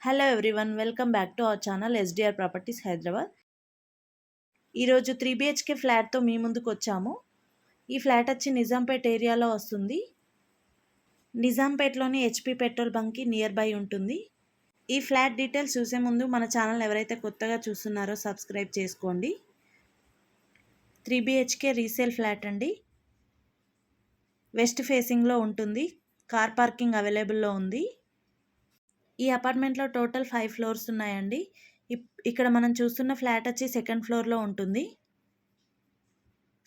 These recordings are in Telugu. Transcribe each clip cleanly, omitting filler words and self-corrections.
Hello everyone, welcome back to our channel SDR properties Hyderabad. ఈరోజు 3 BHK ఫ్లాట్తో మీ ముందుకు వచ్చాము. ఈ ఫ్లాట్ వచ్చి నిజాంపేట్ ఏరియాలో వస్తుంది. నిజాంపేట్లోని హెచ్పి పెట్రోల్ బంక్కి నియర్ బై ఉంటుంది. ఈ ఫ్లాట్ డీటెయిల్స్ చూసే ముందు మన ఛానల్ ఎవరైతే కొత్తగా చూస్తున్నారో సబ్స్క్రైబ్ చేసుకోండి. 3 BHK రీసేల్ ఫ్లాట్ అండి. వెస్ట్ ఫేసింగ్లో ఉంటుంది. కార్ పార్కింగ్ అవైలబుల్లో ఉంది. ఈ అపార్ట్మెంట్లో టోటల్ 5 ఫ్లోర్స్ ఉన్నాయండి. ఇక్కడ మనం చూస్తున్న ఫ్లాట్ వచ్చి సెకండ్ ఫ్లోర్లో ఉంటుంది.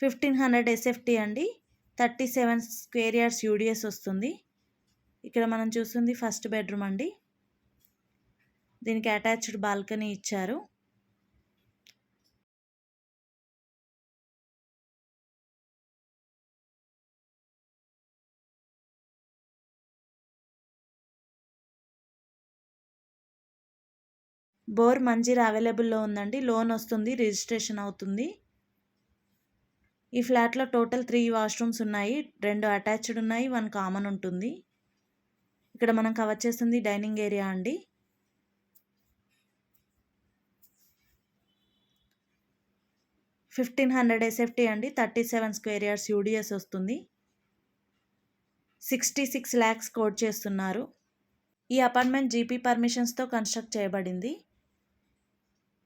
1500 SFT అండి. 37 స్క్వేర్ యార్డ్స్ యూడిఎస్ వస్తుంది. ఇక్కడ మనం చూస్తుంది ఫస్ట్ బెడ్రూమ్ అండి. దీనికి అటాచ్డ్ బాల్కనీ ఇచ్చారు. బోర్ మంజీరా అవైలబుల్లో ఉందండి. లోన్ వస్తుంది, రిజిస్ట్రేషన్ అవుతుంది. ఈ ఫ్లాట్లో టోటల్ 3 వాష్రూమ్స్ ఉన్నాయి. 2 అటాచ్డ్ ఉన్నాయి, 1 కామన్ ఉంటుంది. ఇక్కడ మనం కవర్ చేస్తుంది డైనింగ్ ఏరియా అండి. $1500 SFT అండి. 37 స్క్వేర్ యార్డ్స్ యూడిఎస్ వస్తుంది. 66 lakhs కోట్ చేస్తున్నారు. ఈ అపార్ట్మెంట్ జీపీ పర్మిషన్స్తో కన్స్ట్రక్ట్ చేయబడింది.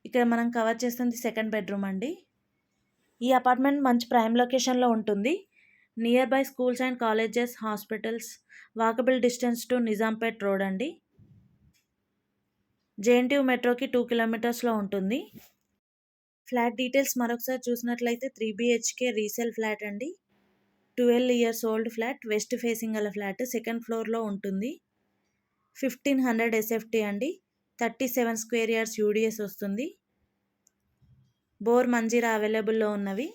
ఇక్కడ మనం కవర్ చేస్తుంది సెకండ్ బెడ్రూమ్ అండి. ఈ అపార్ట్మెంట్ మంచి ప్రైమ్ లొకేషన్లో ఉంటుంది. Near by schools and colleges, hospitals, walkable distance to Nizampet road అండి. JNTU మెట్రోకి 2 కిలోమీటర్స్లో ఉంటుంది. ఫ్లాట్ డీటెయిల్స్ మరొకసారి చూసినట్లయితే 3 BHK రీసేల్ ఫ్లాట్ అండి. 12 years old flat, west facing గల ఫ్లాట్, సెకండ్ ఫ్లోర్లో ఉంటుంది. 1500 SFT అండి. 37 స్క్వేర్ యార్డ్స్ యూడిఎస్ వస్తుంది. బోర్ మంజీరా అవైలబుల్లో ఉన్నవి.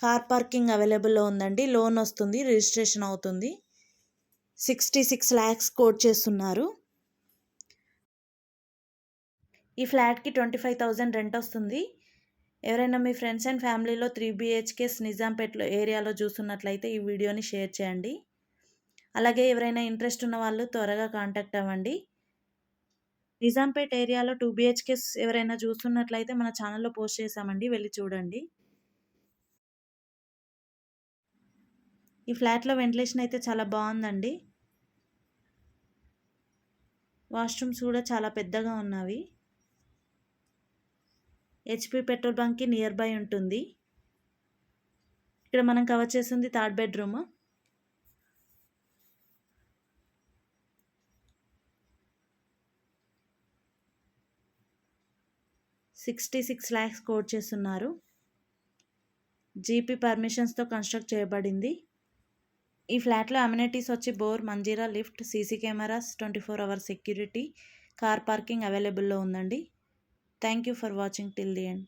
కార్ పార్కింగ్ అవైలబుల్లో ఉందండి. లోన్ వస్తుంది, రిజిస్ట్రేషన్ అవుతుంది. 66 lakhs కోట్ చేస్తున్నారు. ఈ ఫ్లాట్కి 25,000 రెంట్ వస్తుంది. ఎవరైనా మీ ఫ్రెండ్స్ అండ్ ఫ్యామిలీలో 3 BHKs నిజాంపేట్లో ఏరియాలో చూస్తున్నట్లయితే ఈ వీడియోని షేర్ చేయండి. అలాగే ఎవరైనా ఇంట్రెస్ట్ ఉన్న వాళ్ళు త్వరగా కాంటాక్ట్ అవ్వండి. నిజాంపేట్ ఏరియాలో 2 BHKs ఎవరైనా చూస్తున్నట్లయితే మన ఛానల్లో పోస్ట్ చేశామండి, వెళ్ళి చూడండి. ఈ ఫ్లాట్లో వెంటిలేషన్ అయితే చాలా బాగుందండి. వాష్రూమ్స్ కూడా చాలా పెద్దగా ఉన్నవి. హెచ్పి పెట్రోల్ బంక్కి నియర్ బై ఉంటుంది. ఇక్కడ మనం కవర్ చేస్తుంది థర్డ్ బెడ్రూమ్. $66 lakhs కోట్ చేస్తున్నారు. జీపీ పర్మిషన్స్తో కన్స్ట్రక్ట్ చేయబడింది. ఈ ఫ్లాట్లో అమ్యూనిటీస్ వచ్చి bore, Manjira, lift, CC cameras, 24 hours security, car parking అవైలబుల్లో ఉందండి. Thank you for watching till the end.